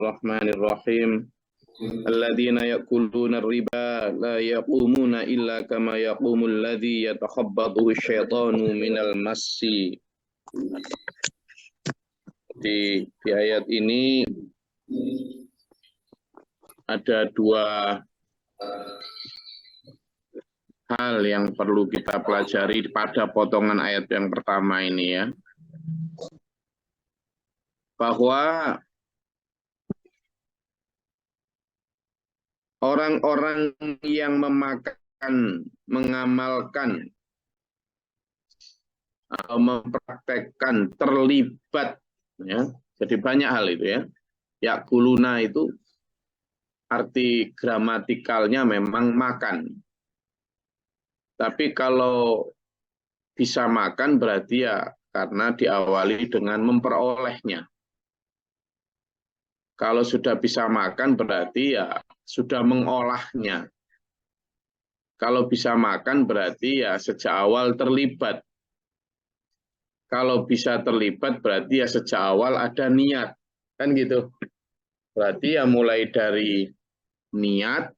Bismillahirrahmanirrahim. Alladzina ya'kuluna riba la yaqumuna illa kama yaqumul ladzi yatakhabbathu asyaitanu minal massi. Di ayat ini ada dua hal yang perlu kita pelajari pada potongan ayat yang pertama ini ya. Bahwa orang-orang yang mengamalkan atau mempraktekkan terlibat ya. Jadi banyak hal itu ya. Yakuluna itu arti gramatikalnya memang makan. Tapi kalau bisa makan berarti ya karena diawali dengan memperolehnya. Kalau sudah bisa makan berarti ya sudah mengolahnya. Kalau bisa makan berarti ya sejak awal terlibat. Kalau bisa terlibat berarti ya sejak awal ada niat. Kan gitu. Berarti ya mulai dari niat,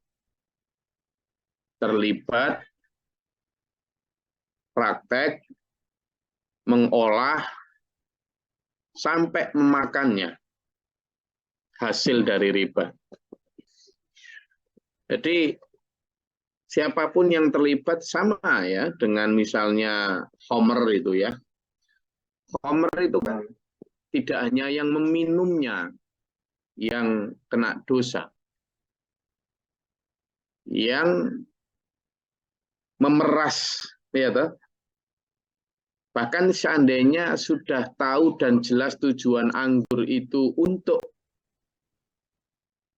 terlibat, praktek, mengolah, sampai memakannya. Hasil dari riba. Jadi siapapun yang terlibat sama ya dengan misalnya Homer itu ya. Homer itu kan tidak hanya yang meminumnya yang kena dosa. Yang memeras ya toh. Bahkan seandainya sudah tahu dan jelas tujuan anggur itu untuk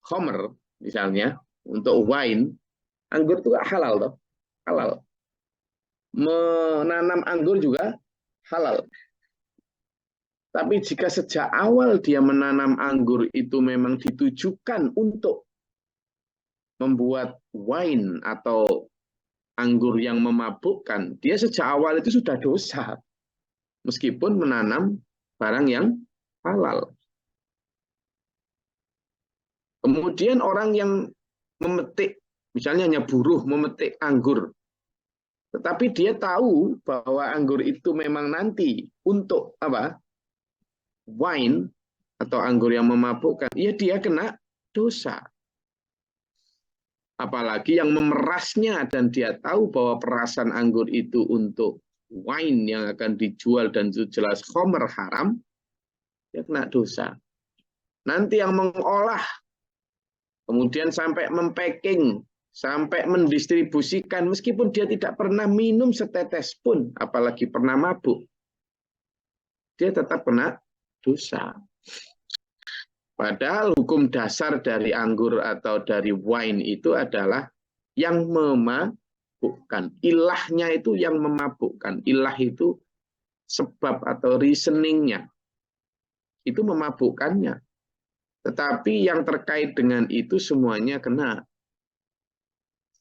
Homer misalnya, untuk wine, anggur itu halal toh, halal. Menanam anggur juga halal. Tapi jika sejak awal dia menanam anggur itu memang ditujukan untuk membuat wine atau anggur yang memabukkan, dia sejak awal itu sudah dosa. Meskipun menanam barang yang halal. Kemudian orang yang memetik, misalnya hanya buruh memetik anggur, tetapi dia tahu bahwa anggur itu memang nanti untuk apa? Wine atau anggur yang memabukkan, ya dia kena dosa. Apalagi yang memerasnya dan dia tahu bahwa perasan anggur itu untuk wine yang akan dijual dan itu jelas khamr haram, dia kena dosa. Nanti yang mengolah, kemudian sampai mempacking, sampai mendistribusikan, meskipun dia tidak pernah minum setetes pun, apalagi pernah mabuk, dia tetap kena dosa. Padahal hukum dasar dari anggur atau dari wine itu adalah yang memabukkan. Ilahnya itu yang memabukkan. Ilah itu sebab atau reasoningnya. Itu memabukkannya. Tetapi yang terkait dengan itu semuanya kena.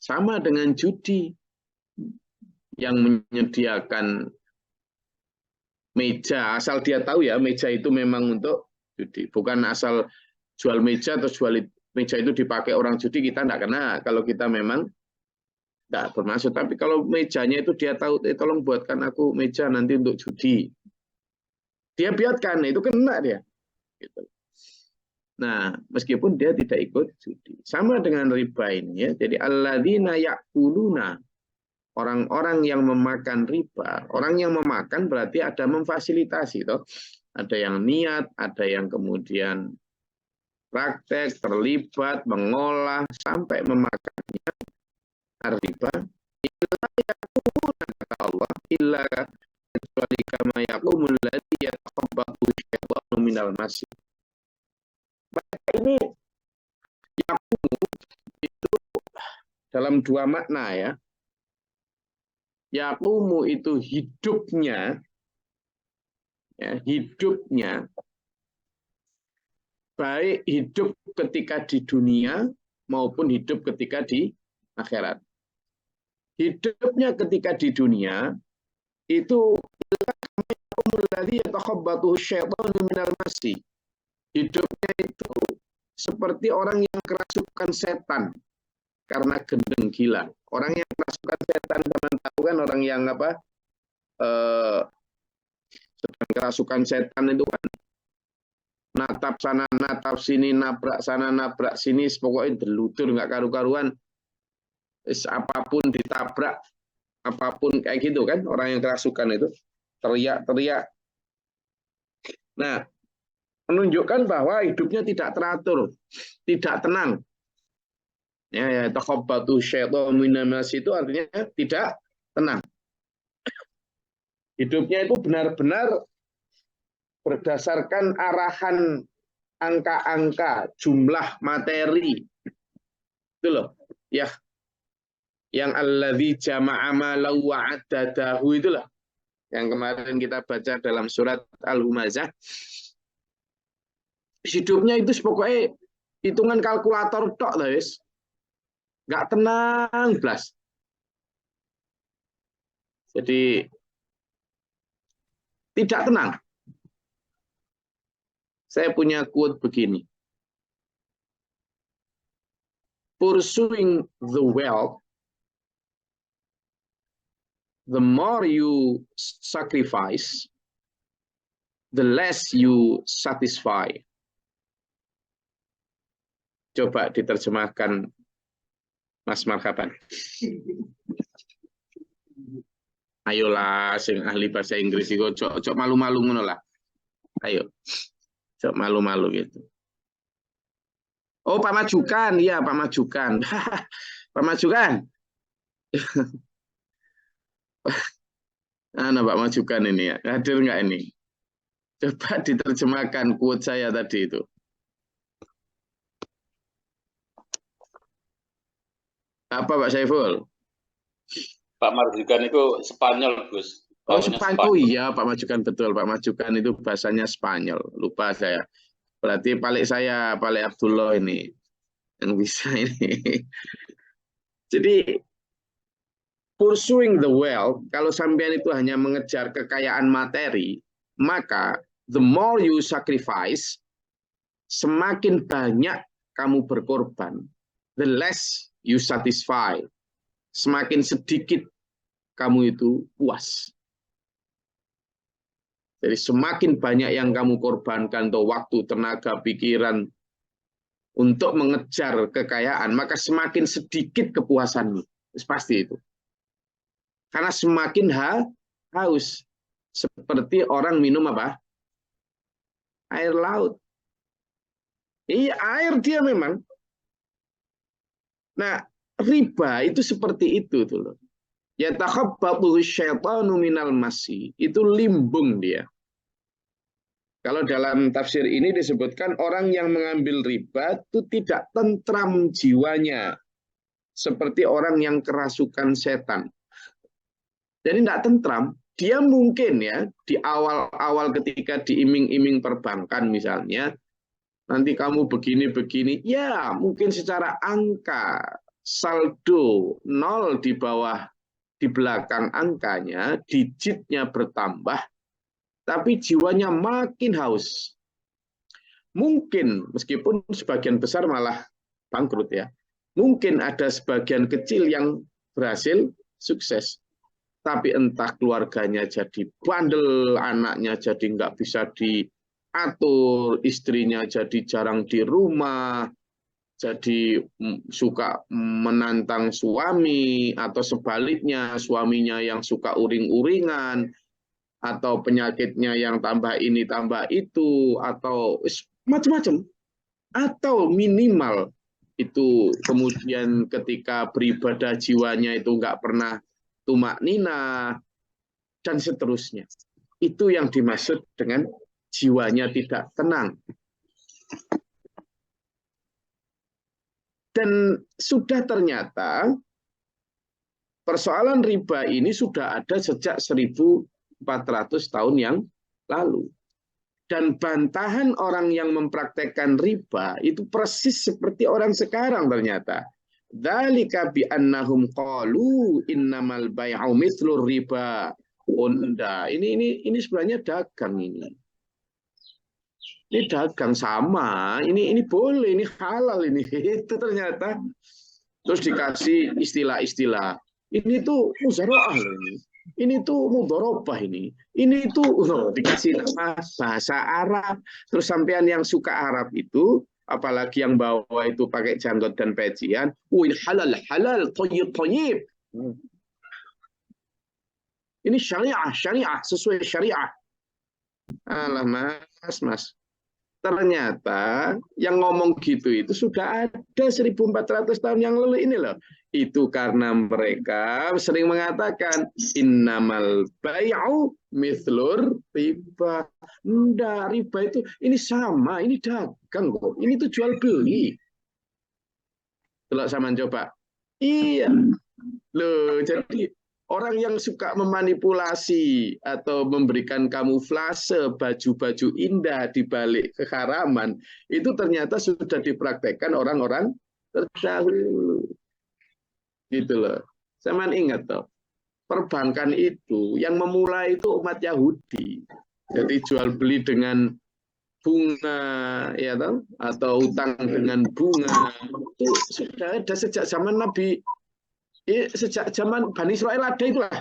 Sama dengan judi yang menyediakan meja, asal dia tahu ya meja itu memang untuk judi. Bukan asal jual meja atau jual meja itu dipakai orang judi, kita tidak kena. Kalau kita memang tidak bermaksud. Tapi kalau mejanya itu dia tahu, tolong buatkan aku meja nanti untuk judi. Dia biarkan, itu kena dia. Gitu. Nah, meskipun dia tidak ikut judi. Sama dengan riba ini ya. Jadi alladzina ya'kuluna, orang-orang yang memakan riba. Orang yang memakan berarti ada memfasilitasi toh. Ada yang niat, ada yang kemudian praktek, terlibat, mengolah sampai memakannya riba. Illa yaquluna kata Allah, illa kecuali kama yaqumul ladzi yatakhabbathu syaitanu minal masih. Ini yaqumu itu dalam dua makna ya. Yaqumu itu hidupnya, ya, hidupnya baik hidup ketika di dunia maupun hidup ketika di akhirat. Hidupnya ketika di dunia itu hidupnya itu seperti orang yang kerasukan setan karena gendeng gila. Orang yang kerasukan setan, teman tahu kan, orang yang apa? Sedang kerasukan setan itu kan natap sana natap sini, nabrak sana nabrak sini, pokoknya deludur nggak karu-karuan, apapun ditabrak, apapun kayak gitu kan, orang yang kerasukan itu teriak-teriak. Nah, menunjukkan bahwa hidupnya tidak teratur, tidak tenang. Ya, takhabbatu syaitan minanas itu artinya tidak tenang. Hidupnya itu benar-benar berdasarkan arahan angka-angka, jumlah materi. Itu loh. Ya, yang alladzi jama'a malau wa'addadahu itulah. Yang kemarin kita baca dalam surat Al-Humazah. Hidupnya itu pokoknya hitungan kalkulator tok lah, wis. Enggak tenang blas. Jadi tidak tenang. Saya punya quote begini. Pursuing the wealth, the more you sacrifice, the less you satisfy. Coba diterjemahkan, Mas Marhaban. Ayolah, sing ahli bahasa Inggris itu, cok malu-malu ngono lah. Ayo, cok malu-malu gitu. Oh, Pak Majukan, iya Pak Majukan. Pak Majukan. Nah, Pak Majukan ini ya, hadir nggak ini? Coba diterjemahkan quote saya tadi itu. Apa Pak Saiful? Pak Majukan itu Spanyol, Gus. Oh, Spanyol. Oh iya, Pak Majukan, betul. Pak Majukan itu bahasanya Spanyol. Lupa saya. Berarti Palik saya, Palik Abdullah ini yang bisa ini. Jadi pursuing the wealth, kalau sampean itu hanya mengejar kekayaan materi, maka the more you sacrifice, semakin banyak kamu berkorban, the less you satisfy, semakin sedikit kamu itu puas. Jadi semakin banyak yang kamu korbankan, atau waktu, tenaga, pikiran untuk mengejar kekayaan, maka semakin sedikit kepuasanmu. Pasti itu. Karena semakin haus. Seperti orang minum apa? Air laut. Iya, air dia memang. Nah, riba itu seperti itu tuh loh. Ya takhabbatu syaitanu minal masi. Itu limbung dia. Kalau dalam tafsir ini disebutkan orang yang mengambil riba itu tidak tentram jiwanya. Seperti orang yang kerasukan setan. Jadi tidak tentram. Dia mungkin ya di awal-awal ketika diiming-iming perbankan misalnya, nanti kamu begini-begini, ya mungkin secara angka saldo 0 di bawah, di belakang angkanya, digitnya bertambah, tapi jiwanya makin haus. Mungkin meskipun sebagian besar malah bangkrut ya. Mungkin ada sebagian kecil yang berhasil sukses. Tapi entah keluarganya jadi bandel, anaknya jadi nggak bisa diatur, istrinya jadi jarang di rumah, jadi suka menantang suami, atau sebaliknya suaminya yang suka uring-uringan, atau penyakitnya yang tambah ini tambah itu, atau macam-macam, atau minimal itu kemudian ketika beribadah jiwanya itu nggak pernah tumak nina, dan seterusnya. Itu yang dimaksud dengan jiwanya tidak tenang. Dan sudah ternyata persoalan riba ini sudah ada sejak 1400 tahun yang lalu. Dan bantahan orang yang mempraktekkan riba itu persis seperti orang sekarang ternyata. Dzalika bi annahum qalu innamal bai'u mithlur riba. Onda. Ini sebenarnya dagang ini. Ini dagang sama, ini boleh, ini halal ini. Itu ternyata terus dikasih istilah-istilah. Ini tuh muzaroah loh ini. Ini tuh mudorobah ini. Ini tuh dikasih nama bahasa Arab. Terus sampean yang suka Arab itu, apalagi yang bawa itu pakai janggot dan pecian, wih halal halal, toyib toyib. Ini syariah, syariah sesuai syariah. Alah mas. Ternyata yang ngomong gitu itu sudah ada 1400 tahun yang lalu ini loh. Itu karena mereka sering mengatakan innamal bai'u mithlur riba. Enggak, riba itu ini sama, ini dagang kok. Ini tuh jual beli. Kalau sama coba. Iya. Loh, jadi orang yang suka memanipulasi atau memberikan kamuflase baju-baju indah di balik keharaman, itu ternyata sudah dipraktekkan orang-orang terdahulu. Gitu loh. Saya ingat toh, perbankan itu yang memulai itu umat Yahudi. Jadi jual beli dengan bunga, ya toh, atau utang dengan bunga, itu sudah ada sejak zaman Nabi. Sejak zaman Bani Israel ada itulah.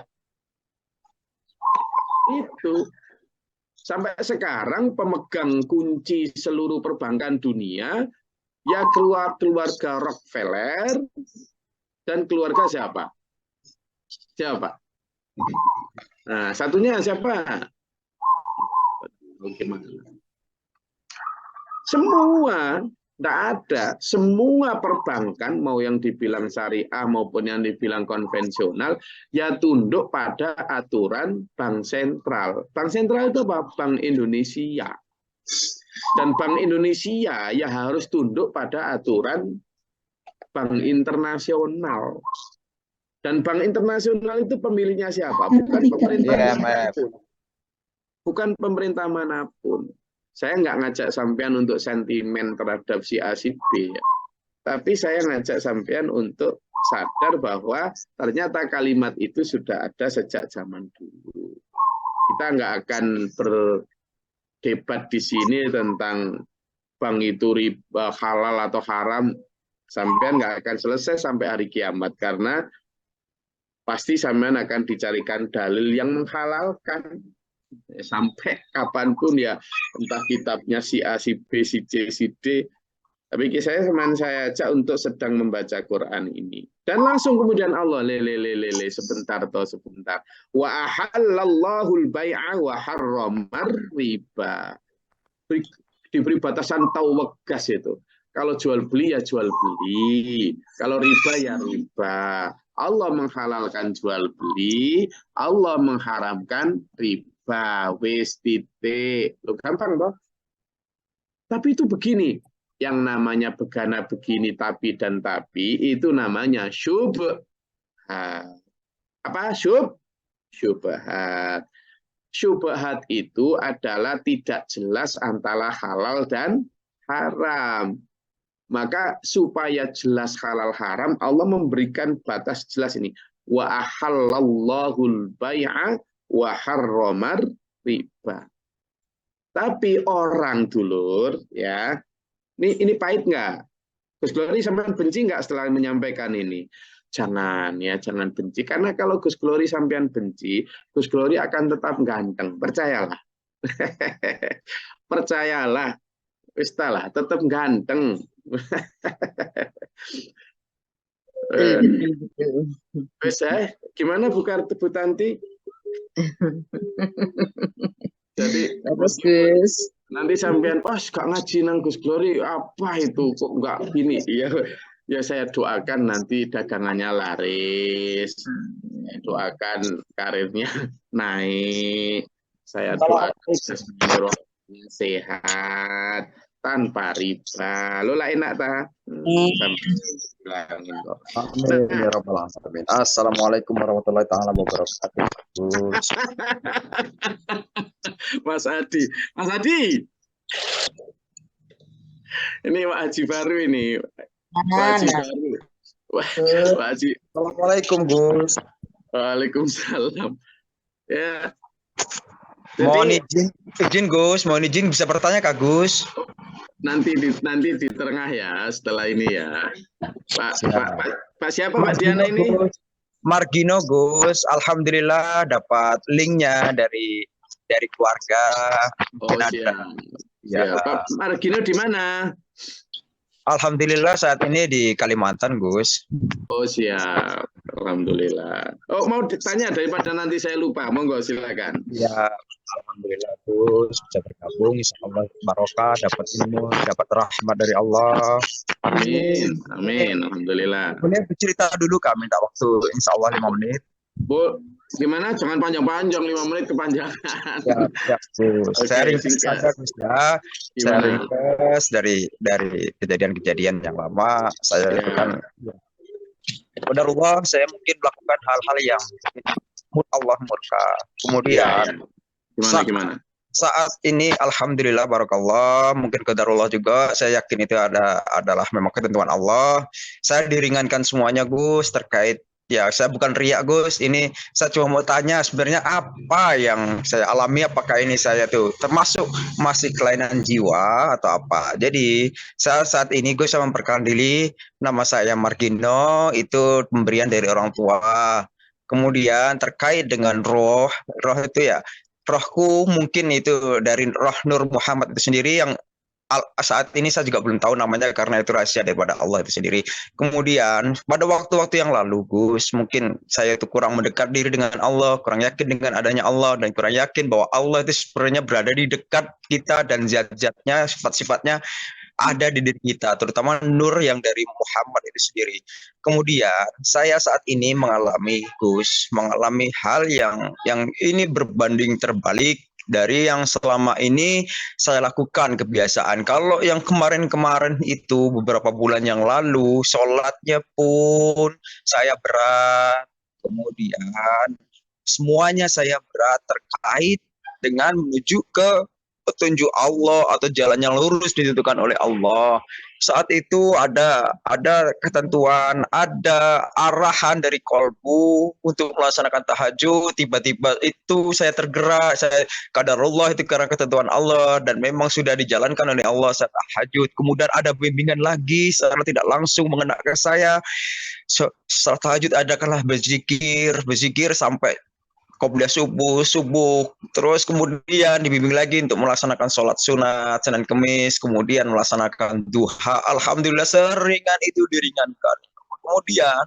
Itu. Sampai sekarang pemegang kunci seluruh perbankan dunia, ya keluarga Rockefeller dan keluarga siapa? Siapa? Nah, satunya siapa? Semua. Tidak ada. Semua perbankan, mau yang dibilang syariah maupun yang dibilang konvensional, ya tunduk pada aturan Bank Sentral. Bank Sentral itu apa? Bank Indonesia. Dan Bank Indonesia ya harus tunduk pada aturan Bank Internasional. Dan Bank Internasional itu pemiliknya siapa? Bukan pemerintah manapun. Bukan pemerintah manapun. Saya nggak ngajak sampean untuk sentimen terhadap si A, si B. Ya. Tapi saya ngajak sampean untuk sadar bahwa ternyata kalimat itu sudah ada sejak zaman dulu. Kita nggak akan berdebat di sini tentang bank itu riba, halal atau haram. Sampean nggak akan selesai sampai hari kiamat. Karena pasti sampean akan dicarikan dalil yang menghalalkan. Sampai kapanpun ya, entah kitabnya si A, si B, si C, si D. Tapi saya ajak untuk sedang membaca Quran ini. Dan langsung kemudian Allah sebentar. Wa ahallallahu al-bai'a wa harramar riba. Diberi batasan tawegas itu. Kalau jual beli ya jual beli. Kalau riba ya riba. Allah menghalalkan jual beli, Allah mengharamkan riba. Wis titik. Lo gampang toh? Tapi itu begini, yang namanya begana begini tapi dan tapi itu namanya syubhat. Apa syubhat? Syubhat itu adalah tidak jelas antara halal dan haram. Maka supaya jelas halal haram, Allah memberikan batas jelas ini. Wa ahallallahul bai'a wa harramar riba. Tapi orang dulur ya, ini pahit nggak? Gus Glory sampean benci nggak setelah menyampaikan ini? Jangan benci, karena kalau Gus Glory sampean benci, Gus Glory akan tetap ganteng, percayalah. Percayalah, istalah tetap ganteng. Gimana Bu Tanti? Jadi nanti sampean gak ngaji nang Gus Glory, apa itu kok nggak gini ya saya doakan nanti dagangannya laris, saya doakan karirnya naik, saya doakan sehat tanpa riba. Lo lah enak ta? Assalamualaikum warahmatullahi wabarakatuh. Mas Adi. Ini Pak Haji baru ini. Pak Haji baru. Pak Haji. Assalamualaikum Gus. Waalaikumsalam. Ya. Jadi izin Gus, mohon izin bisa bertanya Kak Gus. nanti di tengah ya setelah ini ya. Pak siapa Pak Margino Diana ini? Gus. Margino Gus, alhamdulillah dapat linknya dari keluarga. Oh Mungkin ada. siap. Ya. Pak Margino di mana? Alhamdulillah saat ini di Kalimantan Gus. Oh siap. Alhamdulillah. Oh mau ditanya daripada nanti saya lupa, monggo silakan. Ya, alhamdulillah Gus bisa bergabung, insyaallah barokah, dapat ilmu, dapat rahmat dari Allah. Amin. Amin. Alhamdulillah. Boleh bercerita dulu Kak, minta waktu insyaallah 5 menit. Bu, gimana? Jangan panjang-panjang, 5 menit kepanjangan. Ya, Gus. Oke, Saya ringkas singkat. saja Gus ya. Saya Gimana? ringkas dari kejadian-kejadian yang lama saya lakukan. Qadarullah, saya mungkin melakukan hal-hal yang Allah murka. Kemudian Gimana? saat ini alhamdulillah barakallah, mungkin qadarullah juga, saya yakin itu adalah memang ketentuan Allah. Saya diringankan semuanya Gus terkait. Ya, saya bukan riak Gus, ini saya cuma mau tanya sebenarnya apa yang saya alami, apakah ini saya tuh termasuk masih kelainan jiwa atau apa. Jadi saat ini Gus saya memperkenalkan diri, nama saya Margino, itu pemberian dari orang tua. Kemudian terkait dengan roh itu ya, rohku mungkin itu dari roh Nur Muhammad itu sendiri yang saat ini saya juga belum tahu namanya karena itu rahasia daripada Allah itu sendiri. Kemudian pada waktu-waktu yang lalu Gus, mungkin saya itu kurang mendekat diri dengan Allah, kurang yakin dengan adanya Allah, dan kurang yakin bahwa Allah itu sebenarnya berada di dekat kita dan zat-zatnya, sifat-sifatnya ada di diri kita, terutama nur yang dari Muhammad itu sendiri. Kemudian saya saat ini mengalami hal yang ini berbanding terbalik dari yang selama ini saya lakukan kebiasaan. Kalau yang kemarin-kemarin itu beberapa bulan yang lalu, sholatnya pun saya berat, kemudian semuanya saya berat terkait dengan menuju ke petunjuk Allah atau jalan yang lurus ditentukan oleh Allah. Saat itu ada ketentuan, ada arahan dari kolbu untuk melaksanakan tahajud. Tiba-tiba itu saya tergerak, saya qadarullah itu karena ketentuan Allah dan memang sudah dijalankan oleh Allah saat tahajud. Kemudian ada bimbingan lagi secara tidak langsung mengena ke saya. Setelah tahajud adakanlah berzikir sampai qobliyah subuh, terus kemudian dibimbing lagi untuk melaksanakan sholat sunat Senin Kemis, kemudian melaksanakan duha. Alhamdulillah seringan itu diringankan. Kemudian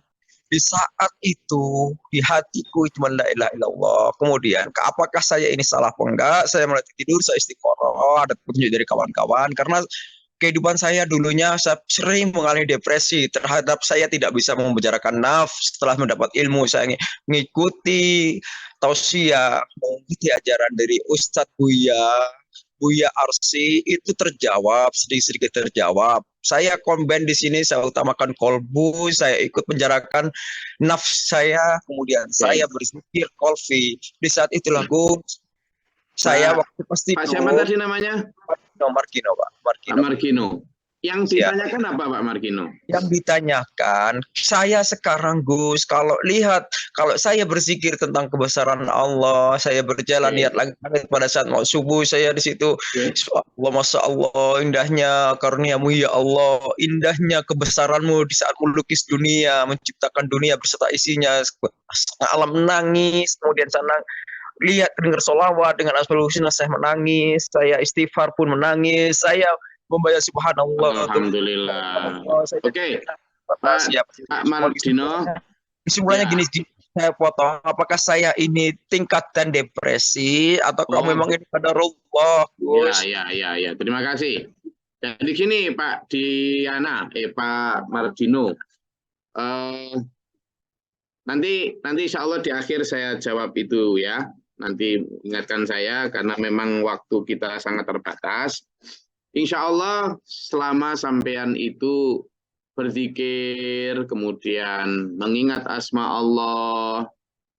di saat itu di hatiku itu la ilaha illallah. Kemudian apakah saya ini salah apa enggak? Saya mulai tidur, saya istiqoroh, ada petunjuk dari kawan-kawan karena kehidupan saya dulunya saya sering mengalami depresi terhadap saya tidak bisa membicarakan nafs. Setelah mendapat ilmu saya mengikuti tausiah, mengikuti ajaran dari Ustadz Buya Arsi, itu terjawab, sedikit terjawab. Saya combine di sini, saya utamakan kolbu, saya ikut penjarakan nafs saya, kemudian saya berzikir kolfi. Di saat itulah Gus, saya waktu pasti Pak siapa tadi namanya? Margino, Pak. Margino. Yang ditanyakan apa Pak Margino? Yang ditanyakan, saya sekarang Gus, kalau saya berzikir tentang kebesaran Allah, saya berjalan lihat langit pada saat mau subuh, saya di situ, Allah, Masya Allah, indahnya karuniamu ya Allah, indahnya kebesaranmu di saat melukis dunia, menciptakan dunia beserta isinya, alam menangis, kemudian sana lihat dengar sholawat dengan asmaul husna saya menangis, saya istighfar pun menangis, saya membaca subhanallah. Alhamdulillah. Oke. Pak Margino. Kesimpulannya gini, saya potong, apakah saya ini tingkatan depresi atau memang ini qadarullah? Ya. Terima kasih. Jadi gini Pak Diana, Pak Margino. Nanti insya Allah di akhir saya jawab itu ya. Nanti ingatkan saya karena memang waktu kita sangat terbatas. Insya Allah selama sampean itu berzikir, kemudian mengingat asma Allah,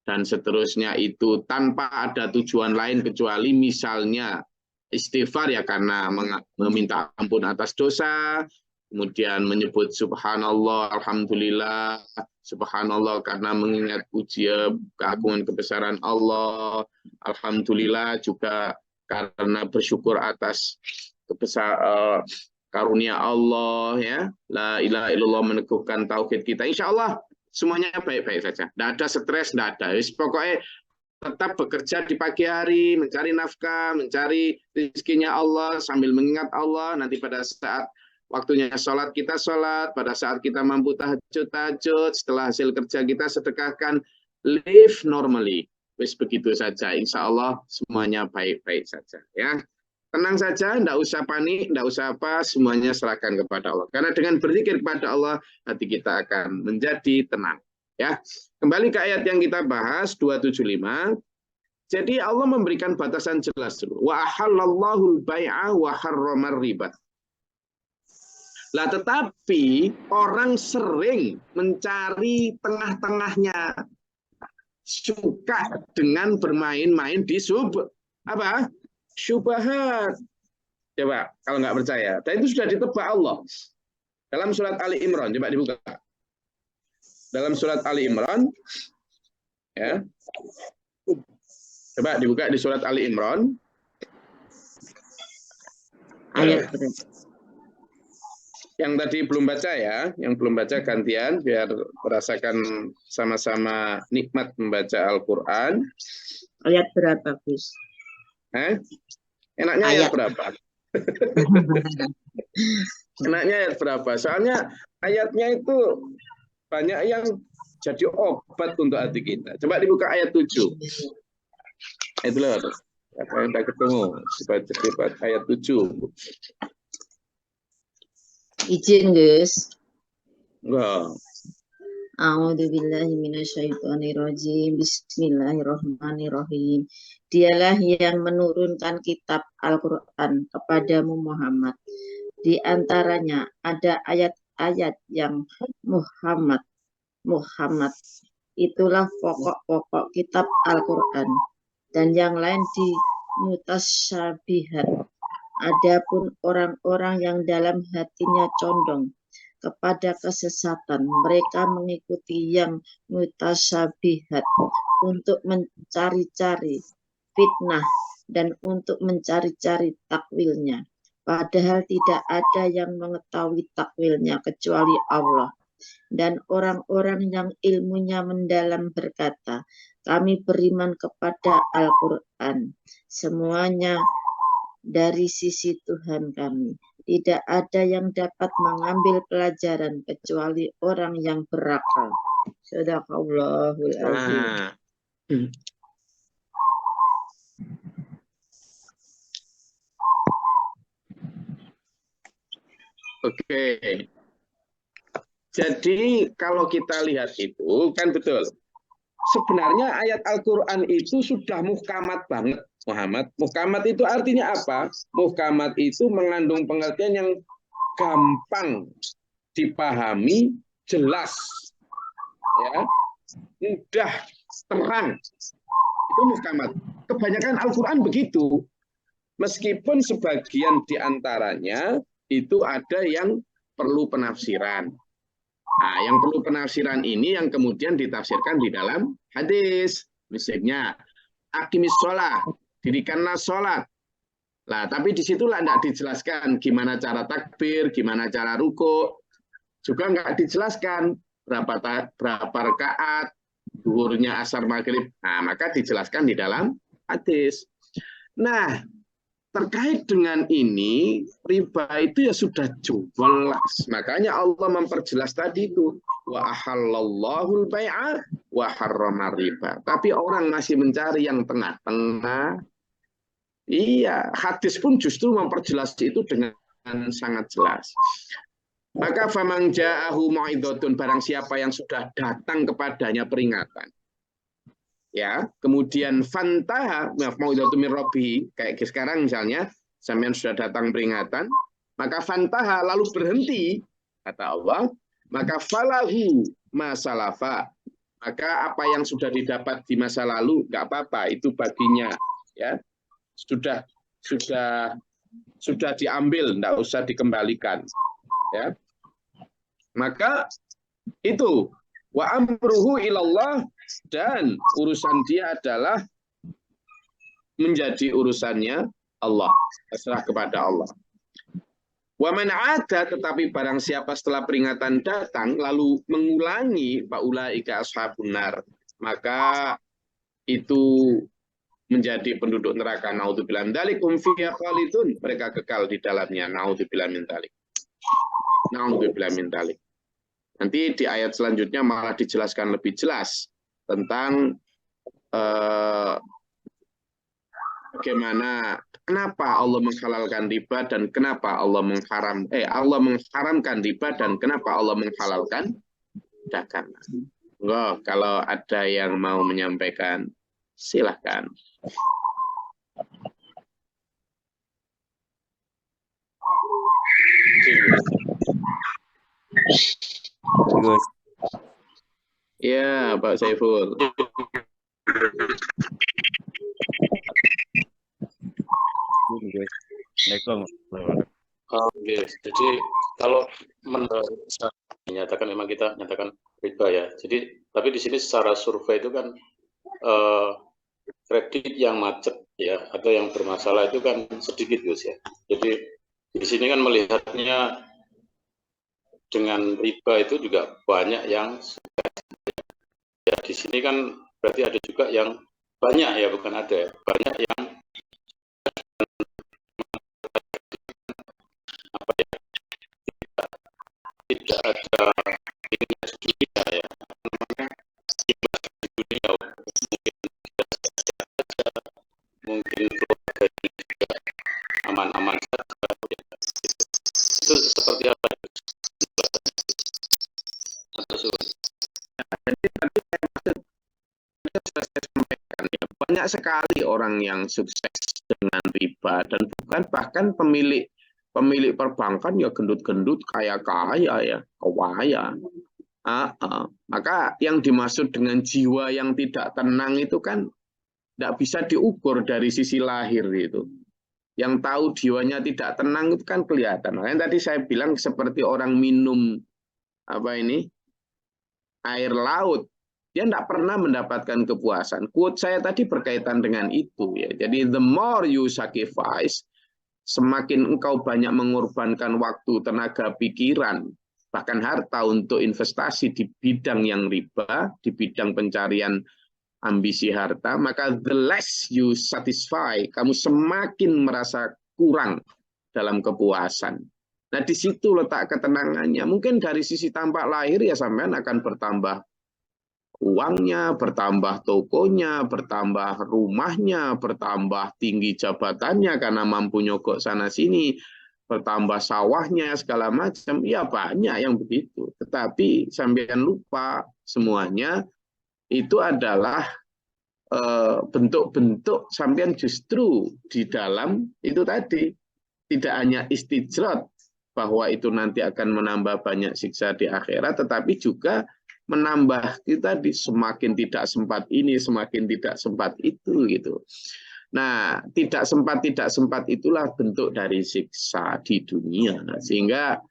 dan seterusnya itu tanpa ada tujuan lain kecuali misalnya istighfar ya karena meminta ampun atas dosa, kemudian menyebut subhanallah, alhamdulillah, subhanallah karena mengingat ujian keagungan kebesaran Allah, alhamdulillah juga karena bersyukur atas karunia Allah, ya, la ilaha illallah, meneguhkan tauhid kita. Insya Allah semuanya baik-baik saja, tidak ada stres, tidak ada. Pokoknya tetap bekerja di pagi hari, mencari nafkah, mencari rezekinya Allah sambil mengingat Allah. Nanti pada saat waktunya sholat, kita sholat. Pada saat kita mampu tahajud. Setelah hasil kerja kita sedekahkan. Live normally. Wis begitu saja. Insya Allah semuanya baik-baik saja. Ya, tenang saja, tidak usah panik, tidak usah apa. Semuanya serahkan kepada Allah. Karena dengan berzikir kepada Allah, hati kita akan menjadi tenang. Ya, kembali ke ayat yang kita bahas 275. Jadi Allah memberikan batasan jelas dulu. Wa ahallallahu al-bai'a wa harramar riba. Lah tetapi orang sering mencari tengah-tengahnya, suka dengan bermain-main di syubhat. Coba kalau nggak percaya, dan itu sudah ditebak Allah dalam surat Ali Imran. Coba dibuka dalam surat Ali Imran, ya. Coba dibuka di surat Ali Imran. Ayat yang tadi belum baca ya, yang belum baca gantian biar merasakan sama-sama nikmat membaca Al-Quran. ayat berapa, Gus? Enaknya ayat berapa? Enaknya ayat berapa? Soalnya ayatnya itu banyak yang jadi obat untuk hati kita. Coba dibuka ayat 7. Itulah apa yang tak ketemu. Cepat ayat 7. Izin, Gus. Enggak. A'udzubillahi minasyaitonirrajim. Bismillahirrahmanirrahim. Dialah yang menurunkan kitab Al-Quran kepadamu Muhammad. Di antaranya ada ayat-ayat yang Muhammad. Itulah pokok-pokok kitab Al-Quran. Dan yang lain di mutasyabihat. Adapun orang-orang yang dalam hatinya condong kepada kesesatan, mereka mengikuti yang mutasyabihat untuk mencari-cari fitnah dan untuk mencari-cari takwilnya. Padahal tidak ada yang mengetahui takwilnya kecuali Allah. Dan orang-orang yang ilmunya mendalam berkata, kami beriman kepada Al-Quran. Semuanya dari sisi Tuhan kami. Tidak ada yang dapat mengambil pelajaran kecuali orang yang berakal. Shadaqallahul azim. Oke. Jadi kalau kita lihat itu kan betul. Sebenarnya ayat Al-Quran itu sudah muhkamat banget, Muhammad. Muhkamat itu artinya apa? Muhkamat itu mengandung pengertian yang gampang dipahami, jelas, ya, mudah, terang. Itu muhkamat. Kebanyakan Al-Quran begitu. Meskipun sebagian diantaranya itu ada yang perlu penafsiran. Nah, yang perlu penafsiran ini yang kemudian ditafsirkan di dalam hadis. Misalnya, aqimis sholat, dirikanlah sholat. Nah, tapi disitulah tidak dijelaskan gimana cara takbir, gimana cara ruku. Juga nggak dijelaskan berapa rakaat, zuhurnya, asar, maghrib. Nah, maka dijelaskan di dalam hadis. Nah, terkait dengan ini, riba itu ya sudah jelas. Makanya Allah memperjelas tadi itu. Wa ahallallahu al-bai'a wa harramar riba. Tapi orang masih mencari yang tengah-tengah. Iya, hadis pun justru memperjelas itu dengan sangat jelas. Maka faman ja'ahu mau'idhatun, barang siapa yang sudah datang kepadanya peringatan. Ya, kemudian fantaha mau'idhatun min rabbih, kayak sekarang misalnya sampean sudah datang peringatan, maka fantaha lalu berhenti, kata Allah, maka falahu masalafa, maka apa yang sudah didapat di masa lalu nggak apa-apa, itu baginya, ya sudah diambil, nggak usah dikembalikan. Ya. Maka itu wa amruhu ilallah, dan urusan dia adalah menjadi urusannya Allah, terserah kepada Allah. Wa man ada, tetapi barang siapa setelah peringatan datang lalu mengulangi, faulaika ashabun nar, maka itu menjadi penduduk neraka. Naudzubillah min dzalik, hum fiha khalidun, mereka kekal di dalamnya. Naudzubillah min dzalik. Naudzubillah min dzalik. Nanti di ayat selanjutnya malah dijelaskan lebih jelas tentang bagaimana, kenapa Allah menghalalkan riba dan kenapa Allah mengharamkan riba dan kenapa Allah menghalalkan dagangan. Enggak, kalau ada yang mau menyampaikan, silahkan. Gus. Ya, Pak Saiful. Oke, jadi kalau saya menyatakan, memang kita nyatakan riba ya. Jadi tapi di sini secara survei itu kan kredit yang macet ya atau yang bermasalah itu kan sedikit, Gus ya. Jadi di sini kan melihatnya dengan riba itu juga banyak yang ya, di sini kan berarti ada juga yang banyak ya, bukan ada ya, banyak yang apa ya, tidak ada ininya di dunia ya, namanya imbas di dunia, mungkin keluarga ini juga aman-aman saja ya. Itu seperti apa? Banyak sekali orang yang sukses dengan riba, dan bukan bahkan pemilik perbankan ya gendut-gendut, kaya-kaya ya, kaya. Maka yang dimaksud dengan jiwa yang tidak tenang itu kan tidak bisa diukur dari sisi lahir itu. Yang tahu jiwanya tidak tenang itu kan kelihatan. Makanya tadi saya bilang seperti orang minum air laut, dia tidak pernah mendapatkan kepuasan. Quote saya tadi berkaitan dengan itu ya. Jadi the more you sacrifice, semakin engkau banyak mengorbankan waktu, tenaga, pikiran, bahkan harta untuk investasi di bidang yang riba, di bidang pencarian ambisi harta, maka the less you satisfy, kamu semakin merasa kurang dalam kepuasan. Nah, di situ letak ketenangannya. Mungkin dari sisi tampak lahir ya sampean akan bertambah uangnya, bertambah tokonya, bertambah rumahnya, bertambah tinggi jabatannya karena mampu nyogok sana sini, bertambah sawahnya, segala macam. Ya banyak yang begitu. Tetapi sampean lupa semuanya itu adalah bentuk-bentuk sampean justru di dalam itu tadi. Tidak hanya istijrat bahwa itu nanti akan menambah banyak siksa di akhirat, tetapi juga menambah kita di semakin tidak sempat ini, semakin tidak sempat itu gitu. Nah, tidak sempat itulah bentuk dari siksa di dunia. Sehingga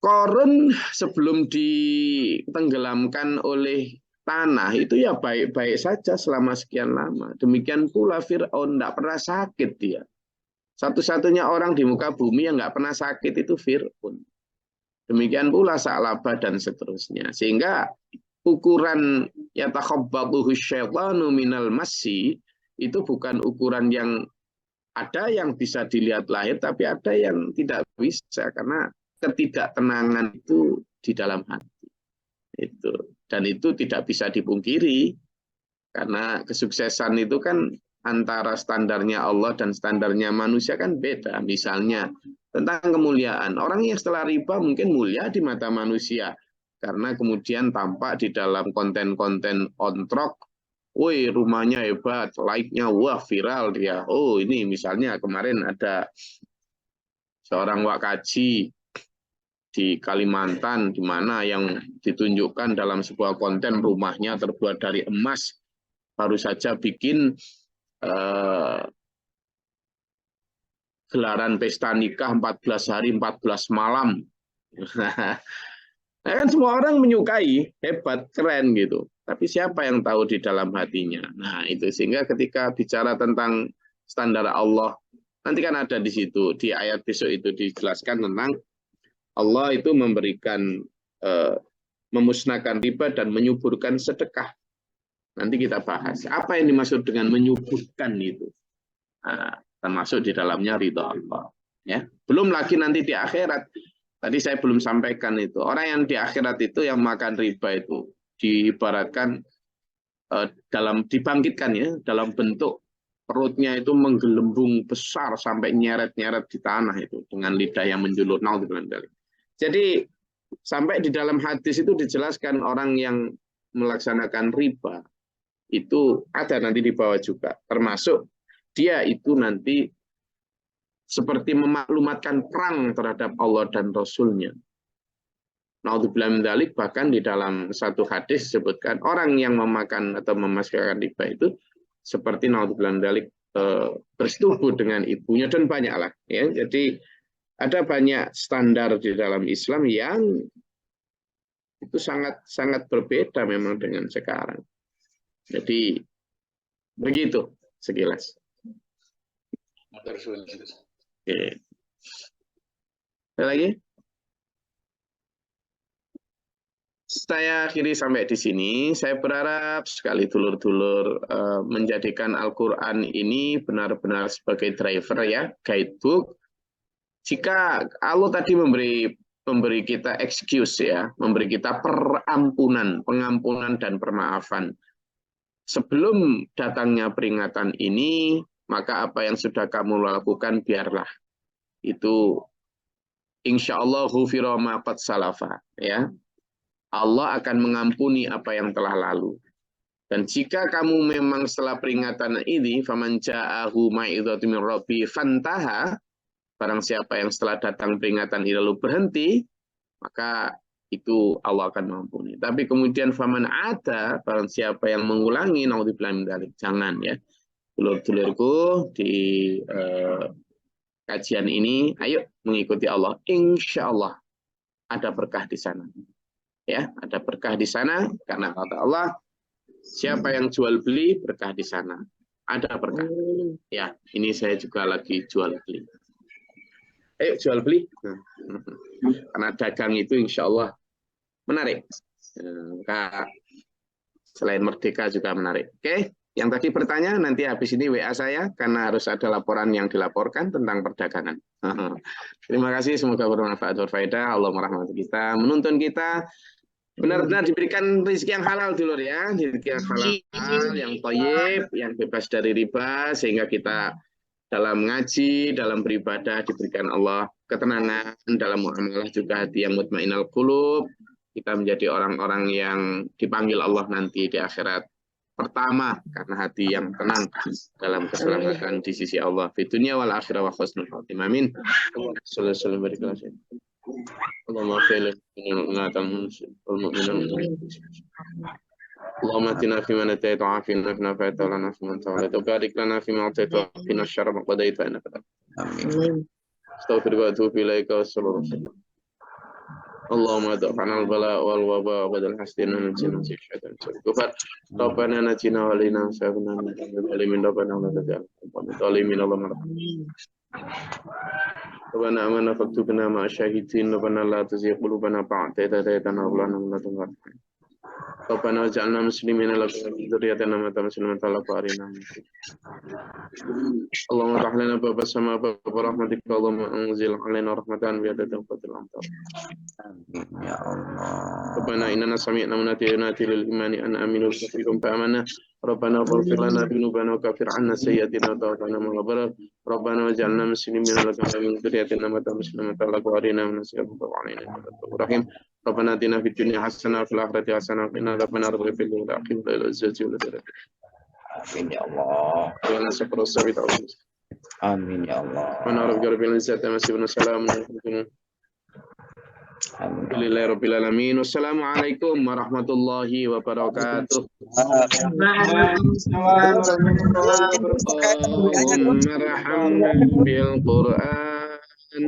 Qarun sebelum ditenggelamkan oleh tanah itu ya baik-baik saja selama sekian lama. Demikian pula Fir'aun, tidak pernah sakit dia. Satu-satunya orang di muka bumi yang nggak pernah sakit itu Fir'aun. Demikian pula Sa'labah dan seterusnya. Sehingga ukuran yatakhabbathuhu syaitanu minal masi itu bukan ukuran yang ada yang bisa dilihat lahir, tapi ada yang tidak bisa karena ketidaktenangan itu di dalam hati. Dan itu tidak bisa dipungkiri karena kesuksesan itu kan antara standarnya Allah dan standarnya manusia kan beda. Misalnya tentang kemuliaan, orang yang setelah riba mungkin mulia di mata manusia karena kemudian tampak di dalam konten-konten ontrok, woi rumahnya hebat, like-nya wah viral dia. Oh ini misalnya kemarin ada seorang wakaji di Kalimantan di mana yang ditunjukkan dalam sebuah konten rumahnya terbuat dari emas, baru saja bikin gelaran pesta nikah 14 hari 14 malam. Nah, kan semua orang menyukai, hebat, keren gitu. Tapi siapa yang tahu di dalam hatinya? Nah, itu sehingga ketika bicara tentang standar Allah, nanti kan ada di situ, di ayat besok itu dijelaskan tentang Allah itu memberikan, memusnahkan riba dan menyuburkan sedekah. Nanti kita bahas. Apa yang dimaksud dengan menyuburkan itu? Nah, termasuk di dalamnya ridha Allah. Ya. Belum lagi nanti di akhirat. Tadi saya belum sampaikan itu. Orang yang di akhirat itu yang makan riba itu diibaratkan dibangkitkan ya dalam bentuk perutnya itu menggelembung besar sampai nyeret-nyeret di tanah itu dengan lidah yang menjulur. Jadi sampai di dalam hadis itu dijelaskan orang yang melaksanakan riba itu ada nanti di bawah juga, termasuk dia itu nanti seperti memaklumatkan perang terhadap Allah dan Rasul-Nya. Naudzubillah min dzalik, bahkan di dalam satu hadis disebutkan orang yang memakan atau memasukkan riba itu seperti naudzubillah min dzalik bersetubuh dengan ibunya dan banyaklah ya. Jadi ada banyak standar di dalam Islam yang itu sangat berbeda memang dengan sekarang. Jadi begitu sekilas. Oke. Ada lagi? Saya akhiri sampai di sini. Saya berharap sekali dulur-dulur menjadikan Al-Quran ini benar-benar sebagai driver ya, guidebook. Jika Allah tadi memberi kita excuse ya, memberi kita pengampunan dan permaafan. Sebelum datangnya peringatan ini, maka apa yang sudah kamu lakukan biarlah. Itu insya Allah ghufira ma qad salafa ya. Allah akan mengampuni apa yang telah lalu. Dan jika kamu memang setelah peringatan ini, faman ja'ahu ma'idhatun min rabbi fantaha, barang siapa yang setelah datang peringatan ini lalu berhenti, maka itu Allah akan mengampuni. Tapi kemudian faman ada, barang siapa yang mengulangi, naudzubillah min dzalik, jangan ya. Dulur-dulurku di kajian ini, ayo mengikuti Allah. Insya Allah ada berkah di sana. Ya, ada berkah di sana karena kata Allah, siapa yang jual beli berkah di sana. Ada berkah. Ya, ini saya juga lagi jual beli. Ayo jual beli. Karena dagang itu insya Allah menarik. Selain merdeka juga menarik. Oke, yang tadi bertanya nanti habis ini WA saya karena harus ada laporan yang dilaporkan tentang perdagangan. Terima kasih, semoga bermanfaat berfaedah. Allah merahmati kita, menuntun kita benar-benar diberikan rezeki yang halal dulu ya, rezeki yang halal, yang thayyib, yang bebas dari riba, sehingga kita dalam ngaji, dalam beribadah diberikan Allah ketenangan, dalam muamalah juga hati yang mutmainnal qulub. Kita menjadi orang-orang yang dipanggil Allah nanti di akhirat pertama karena hati yang tenang dalam keselamatan di sisi Allah di dunia wal akhirah wa husnul khatimah. Amin. Allahumma fa'il اللهم اتنا فيمن اتيت وعافنا فيما افعت ولنا فيمن توليت وبارك لنا فيما اعطيت وقنا الشر ما قضيت فانك تقضي. استغفرك واتوب اليك والصلاه والسلام. اللهم ادع عنا البلاء والوباء وبدل حسدنا من جنة الشيطان الكفر. ربنا نجنا ولنا وسعنا من الظالمين. ربنا ولا تجعل الظالمين اللهم ربنا آمنا فاكتبنا مع الشاهدين. ربنا لا تزغ قلوبنا بعد إذ هديتنا وهب لنا من لدنك رحمة. ربنا واجعلنا مسلمين لك وذريتنا أمة مسلمة لك وأرنا اللهم افتح لنا باب السماء باب رحمتك. اللهم أنزل علينا رحمة بعدد وقت الأمطار. Ya Allah. ربنا إننا سمعنا مناديا ينادي للإيمان أن آمنوا بربكم فآمنا. ربنا اغفر لنا ذنوبنا وكفر عنا سيئاتنا وتوفنا مع الأبرار. ربنا واجعلنا مسلمين لك ومن ذريتنا أمة مسلمة لك وأرنا من نصيبك وعلينا إنك أنت الرحيم. ربنا آتنا في الدنيا حسنة وفي الآخرة حسنة وقنا عذاب النار. اغفر لنا والعاقبة إلى العزة والجلال. Amin ya Allah. Wa syukur sabit Allah. Amin ya Allah. Wa na'udzu billahi min syaitanir rajim. Assalamu alaikum. Alhamdulillahirrahmanirrahim. Wassalamualaikum warahmatullahi wabarakatuh. Allahumma rahamna bil Qur'an